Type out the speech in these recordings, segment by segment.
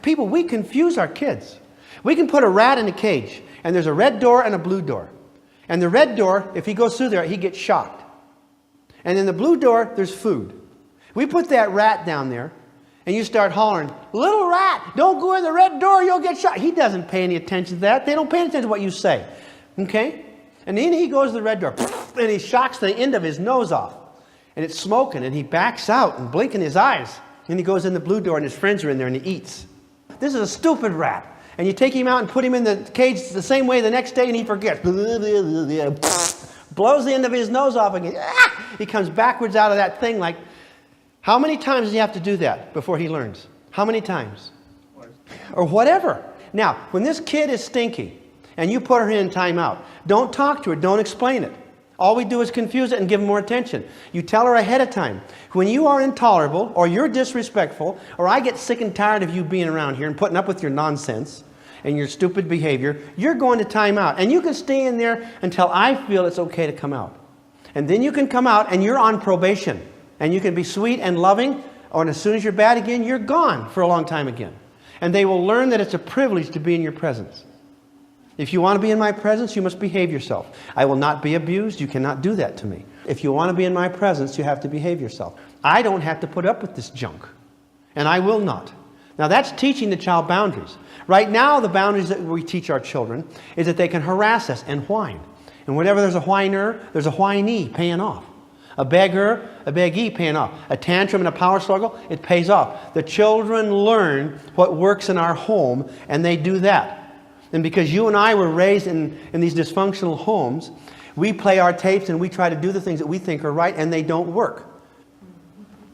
People, we confuse our kids. We can put a rat in a cage, and there's a red door and a blue door. And the red door, if he goes through there, he gets shocked. And in the blue door, there's food. We put that rat down there, and you start hollering, "Little rat, don't go in the red door, you'll get shot." He doesn't pay any attention to that. They don't pay attention to what you say. Okay? And then he goes to the red door, and he shocks the end of his nose off. And it's smoking, and he backs out and blinking his eyes. And he goes in the blue door, and his friends are in there, and he eats. This is a stupid rat. And you take him out and put him in the cage the same way the next day, and he forgets. Blows the end of his nose off again. He comes backwards out of that thing like... How many times does he have to do that before he learns? How many times? Or whatever. Now, when this kid is stinky, and you put her in timeout, don't talk to her, don't explain it. All we do is confuse it and give them more attention. You tell her ahead of time. When you are intolerable, or you're disrespectful, or I get sick and tired of you being around here and putting up with your nonsense and your stupid behavior, you're going to time out. And you can stay in there until I feel it's okay to come out. And then you can come out and you're on probation. And you can be sweet and loving, or as soon as you're bad again, you're gone for a long time again. And they will learn that it's a privilege to be in your presence. If you want to be in my presence, you must behave yourself. I will not be abused. You cannot do that to me. If you want to be in my presence, you have to behave yourself. I don't have to put up with this junk. And I will not. Now that's teaching the child boundaries. Right now, the boundaries that we teach our children is that they can harass us and whine. And whenever there's a whiner, there's a whinee paying off. A beggar, a beggee paying off. A tantrum and a power struggle, it pays off. The children learn what works in our home, and they do that. And because you and I were raised in these dysfunctional homes, we play our tapes and we try to do the things that we think are right, and they don't work.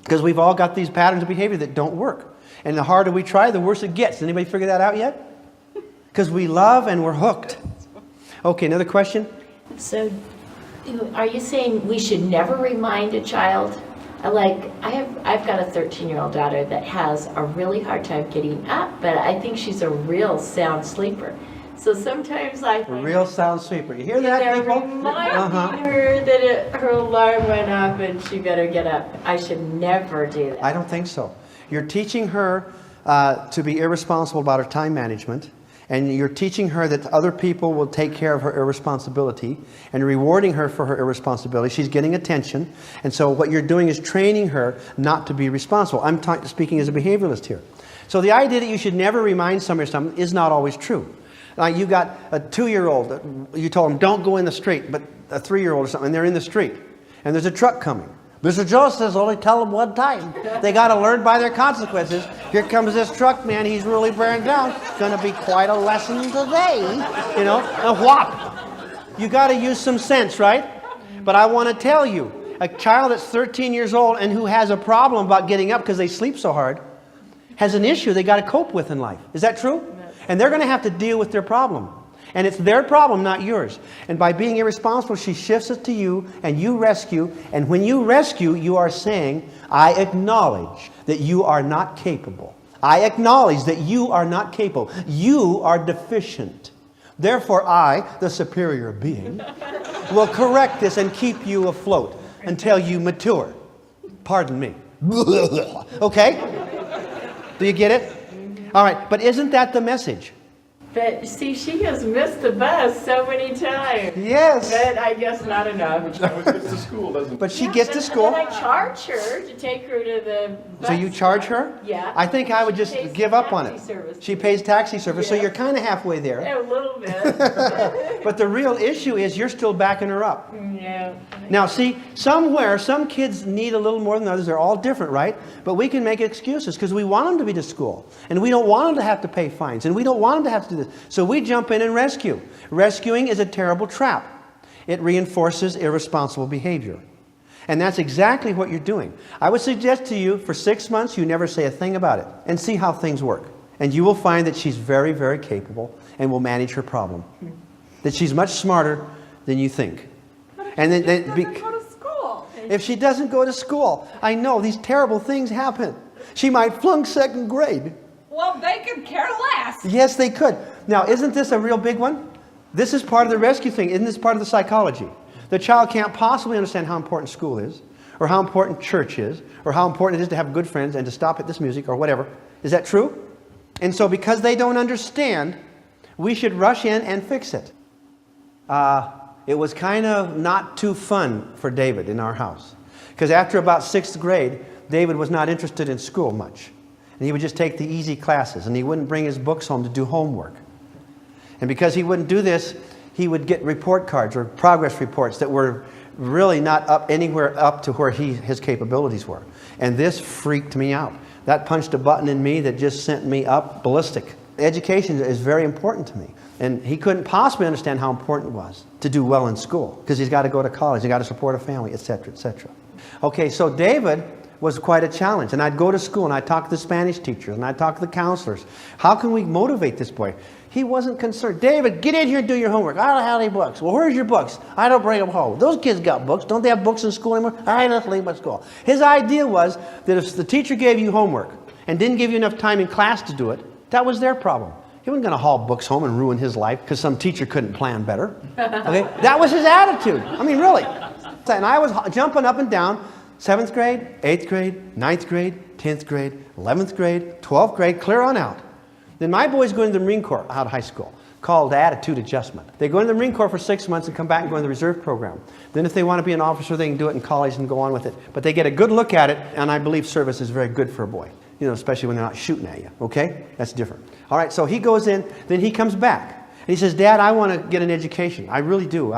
Because we've all got these patterns of behavior that don't work. And the harder we try, the worse it gets. Anybody figure that out yet? Because we love and we're hooked. Okay, another question? So, are you saying we should never remind a child? I've got a 13-year-old daughter that has a really hard time getting up, but I think she's a real sound sleeper. So sometimes I A real sound sleeper. You hear that, people? Reminding her that her alarm went up and she better get up. I should never do that. I don't think so. You're teaching her to be irresponsible about her time management. And you're teaching her that other people will take care of her irresponsibility and rewarding her for her irresponsibility. She's getting attention. And so what you're doing is training her not to be responsible. I'm speaking as a behavioralist here. So the idea that you should never remind somebody of something is not always true. Like you got a 2-year-old, you told them don't go in the street, but a 3-year-old or something, and they're in the street. And there's a truck coming. Mr. Joe says only tell them one time. They got to learn by their consequences. Here comes this truck man. He's really bearing down. It's going to be quite a lesson today. You know, and whop. You got to use some sense, right? But I want to tell you, a child that's 13 years old and who has a problem about getting up because they sleep so hard has an issue they got to cope with in life. Is that true? And they're going to have to deal with their problem. And it's their problem, not yours. And by being irresponsible, she shifts it to you, and you rescue. And when you rescue, you are saying, I acknowledge that you are not capable. I acknowledge that you are not capable. You are deficient. Therefore, I, the superior being, will correct this and keep you afloat until you mature. Pardon me. Okay? Do you get it? All right, but isn't that the message? But see, she has missed the bus so many times. Yes. But I guess not enough. She gets to school, doesn't But she gets to school. And then I charge her to take her to the bus. So you charge her? Yeah. I think I would just She pays give up on taxi it. service. She pays taxi service, so Yeah. you're kind of halfway there. A little bit. But the real issue is you're still backing her up. Yeah. Now see, somewhere, some kids need a little more than others. They're all different, right? But we can make excuses because we want them to be to school. And we don't want them to have to pay fines. And we don't want them to have to do this. So we jump in and rescue. Rescuing is a terrible trap. It reinforces irresponsible behavior. And that's exactly what you're doing. I would suggest to you, for 6 months, you never say a thing about it. And see how things work. And you will find that she's very, very capable and will manage her problem. That she's much smarter than you think. And then, Go to school. if she doesn't go to school, I know these terrible things happen. She might flunk 2nd grade. Well, they could care less. Yes, they could. Now, isn't this a real big one? This is part of the rescue thing. Isn't this part of the psychology? The child can't possibly understand how important school is, or how important church is, or how important it is to have good friends and to stop at this music, or whatever. Is that true? And so because they don't understand, we should rush in and fix it. It was kind of not too fun for David in our house. Because after about 6th grade, David was not interested in school much. And he would just take the easy classes, and he wouldn't bring his books home to do homework. And because he wouldn't do this, he would get report cards or progress reports that were really not up anywhere up to where his capabilities were. And this freaked me out. That punched a button in me that just sent me up ballistic. Education is very important to me. And he couldn't possibly understand how important it was to do well in school, because he's got to go to college, he's got to support a family, etc., etc. Okay, so David was quite a challenge. And I'd go to school and I'd talk to the Spanish teachers and I'd talk to the counselors. How can we motivate this boy? He wasn't concerned. David, get in here and do your homework. I don't have any books. Well, where's your books? I don't bring them home. Those kids got books. Don't they have books in school anymore? I don't leave my school. His idea was that if the teacher gave you homework and didn't give you enough time in class to do it, that was their problem. He wasn't going to haul books home and ruin his life because some teacher couldn't plan better. Okay? That was his attitude. I mean, really. And I was jumping up and down. 7th grade, 8th grade, 9th grade, 10th grade, 11th grade, 12th grade, clear on out. Then my boys go into the Marine Corps out of high school, called attitude adjustment. They go into the Marine Corps for 6 months and come back and go into the reserve program. Then if they want to be an officer, they can do it in college and go on with it. But they get a good look at it, and I believe service is very good for a boy. You know, especially when they're not shooting at you, okay? That's different. All right, so he goes in, then he comes back. And he says, Dad, I want to get an education. I really do,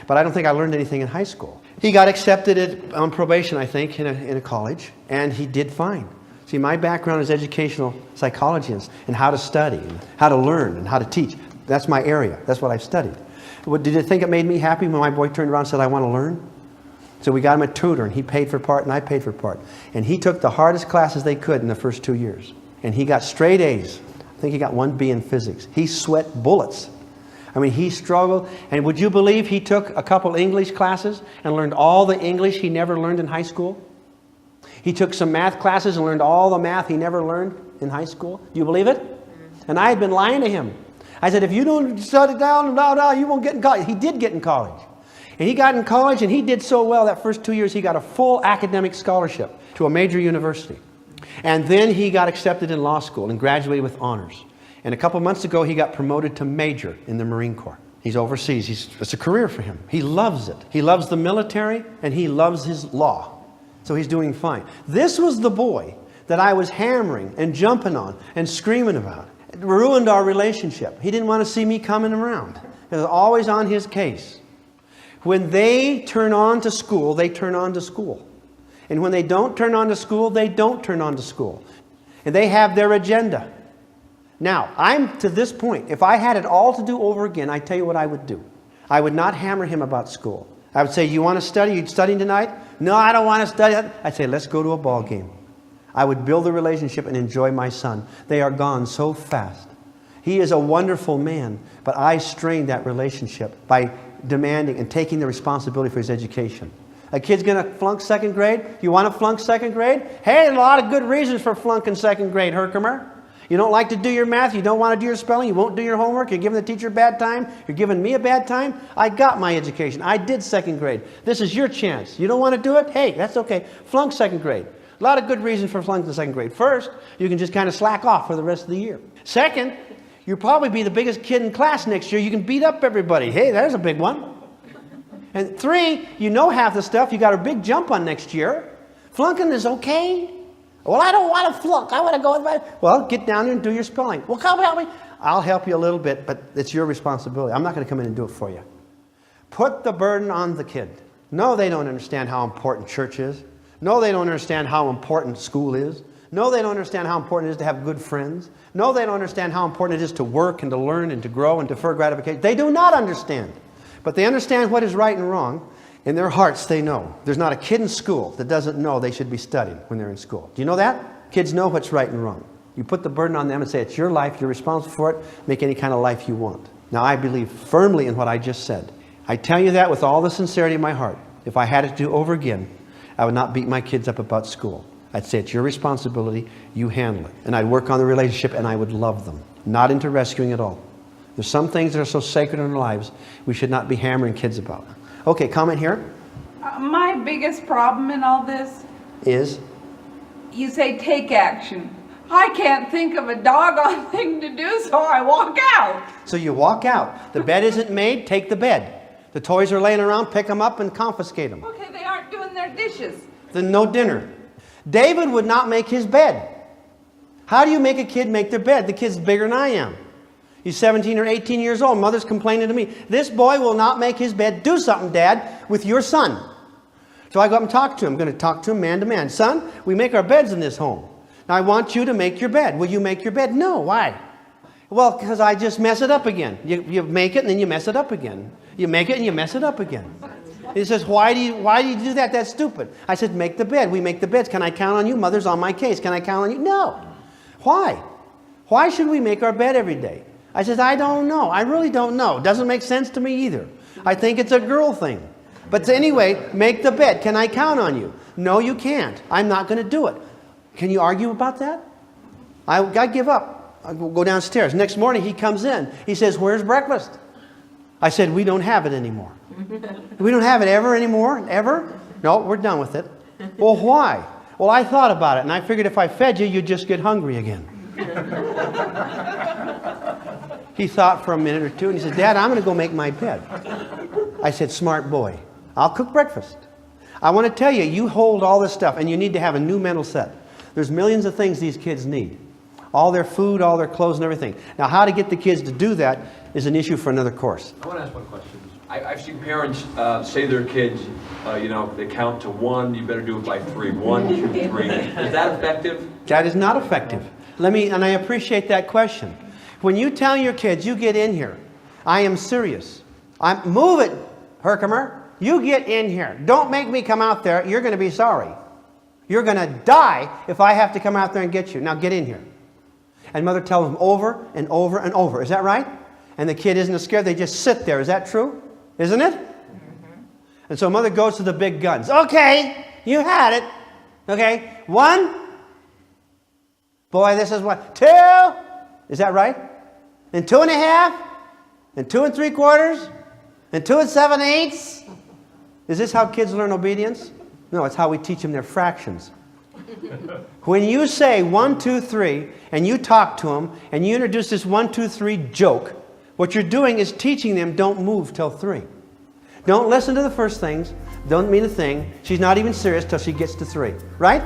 but I don't think I learned anything in high school. He got accepted on probation, I think, in a college, and he did fine. See, my background is educational psychology and how to study, and how to learn, and how to teach. That's my area. That's what I've studied. Did you think it made me happy when my boy turned around and said, I want to learn? So we got him a tutor, and he paid for part, and I paid for part. And he took the hardest classes they could in the first 2 years. And he got straight A's. I think he got 1 B in physics. He sweat bullets. I mean, he struggled. And would you believe he took a couple English classes and learned all the English he never learned in high school? He took some math classes and learned all the math he never learned in high school. Do you believe it? And I had been lying to him. I said, if you don't study down, you won't get in college. He did get in college. And he got in college, and he did so well that first 2 years, he got a full academic scholarship to a major university. And then he got accepted in law school and graduated with honors. And a couple months ago, he got promoted to major in the Marine Corps. He's overseas. It's a career for him. He loves it. He loves the military, and he loves his law. So he's doing fine. This was the boy that I was hammering and jumping on and screaming about. It ruined our relationship. He didn't want to see me coming around. It was always on his case. When they turn on to school, they turn on to school. And when they don't turn on to school, they don't turn on to school. And they have their agenda. Now, I'm to this point. If I had it all to do over again, I tell you what I would do. I would not hammer him about school. I would say, you want to study? You studying tonight? No, I don't want to study. I'd say, let's go to a ball game. I would build a relationship and enjoy my son. They are gone so fast. He is a wonderful man, but I strained that relationship by demanding and taking the responsibility for his education. A kid's going to flunk 2nd grade. You want to flunk 2nd grade? Hey, a lot of good reasons for flunking 2nd grade, Herkimer. You don't like to do your math. You don't want to do your spelling. You won't do your homework. You're giving the teacher a bad time. You're giving me a bad time. I got my education. I did 2nd grade. This is your chance. You don't want to do it? Hey, that's okay. Flunk 2nd grade. A lot of good reasons for flunking 2nd grade. First, you can just kind of slack off for the rest of the year. Second, you'll probably be the biggest kid in class next year. You can beat up everybody. Hey, there's a big one. And 3, you know half the stuff. You got a big jump on next year. Flunking is okay. Well, I don't want to flunk. I want to go with my... Well, get down there and do your spelling. Well, come help me. I'll help you a little bit, but it's your responsibility. I'm not going to come in and do it for you. Put the burden on the kid. No, they don't understand how important church is. No, they don't understand how important school is. No, they don't understand how important it is to have good friends. No, they don't understand how important it is to work and to learn and to grow and defer gratification. They do not understand. But they understand what is right and wrong. In their hearts, they know. There's not a kid in school that doesn't know they should be studying when they're in school. Do you know that? Kids know what's right and wrong. You put the burden on them and say, it's your life, you're responsible for it, make any kind of life you want. Now, I believe firmly in what I just said. I tell you that with all the sincerity in my heart. If I had it to do over again, I would not beat my kids up about school. I'd say, it's your responsibility, you handle it. And I'd work on the relationship and I would love them. Not into rescuing at all. There's some things that are so sacred in our lives we should not be hammering kids about. Okay, comment here. My biggest problem in all this Is? you say take action. I can't think of a doggone thing to do, so I walk out. So you walk out. The bed isn't made, take the bed. The toys are laying around, pick them up and confiscate them. Okay, they aren't doing their dishes. Then no dinner. David would not make his bed. How do you make a kid make their bed? The kid's bigger than I am. He's 17 or 18 years old. Mother's complaining to me, this boy will not make his bed. Do something, Dad, with your son. So I go up and talk to him. I'm going to talk to him man to man. Son, we make our beds in this home. Now I want you to make your bed. Will you make your bed? No. Why? Well, because I just mess it up again. You make it and then you mess it up again. You make it and you mess it up again. He says, why do you do that? That's stupid. I said, make the bed. We make the beds. Can I count on you? Mother's on my case. Can I count on you? No. Why? Why should we make our bed every day? I said, I don't know. I really don't know. Doesn't make sense to me either. I think it's a girl thing. But anyway, make the bed. Can I count on you? No, you can't. I'm not going to do it. Can you argue about that? I give up. I go downstairs. Next morning he comes in. He says, where's breakfast? I said, we don't have it anymore. We don't have it ever anymore? Ever? No, we're done with it. Well, why? Well, I thought about it, and I figured if I fed you, you'd just get hungry again. He thought for a minute or two, and he said, Dad, I'm going to go make my bed. I said, smart boy. I'll cook breakfast. I want to tell you, you hold all this stuff, and you need to have a new mental set. There's millions of things these kids need. All their food, all their clothes, and everything. Now, how to get the kids to do that is an issue for another course. I want to ask one question. I've seen parents say to their kids, they count to 1, you better do it by 3. 1, 2, 3. Is that effective? That is not effective. And I appreciate that question. When you tell your kids, you get in here. I am serious. Move it, Herkimer. You get in here. Don't make me come out there. You're going to be sorry. You're going to die if I have to come out there and get you. Now get in here. And mother tells them over and over and over. Is that right? And the kid isn't scared. They just sit there. Is that true? Isn't it? Mm-hmm. And so mother goes to the big guns. Okay, you had it. Okay, 1. Boy, this is 1. 2. Is that right? And 2.5. And 2 3/4. And 2 7/8. Is this how kids learn obedience? No, it's how we teach them their fractions. When you say 1, 2, 3, and you talk to them, and you introduce this 1, 2, 3 joke, what you're doing is teaching them don't move till 3. Don't listen to the first things. Don't mean a thing. She's not even serious till she gets to 3. Right?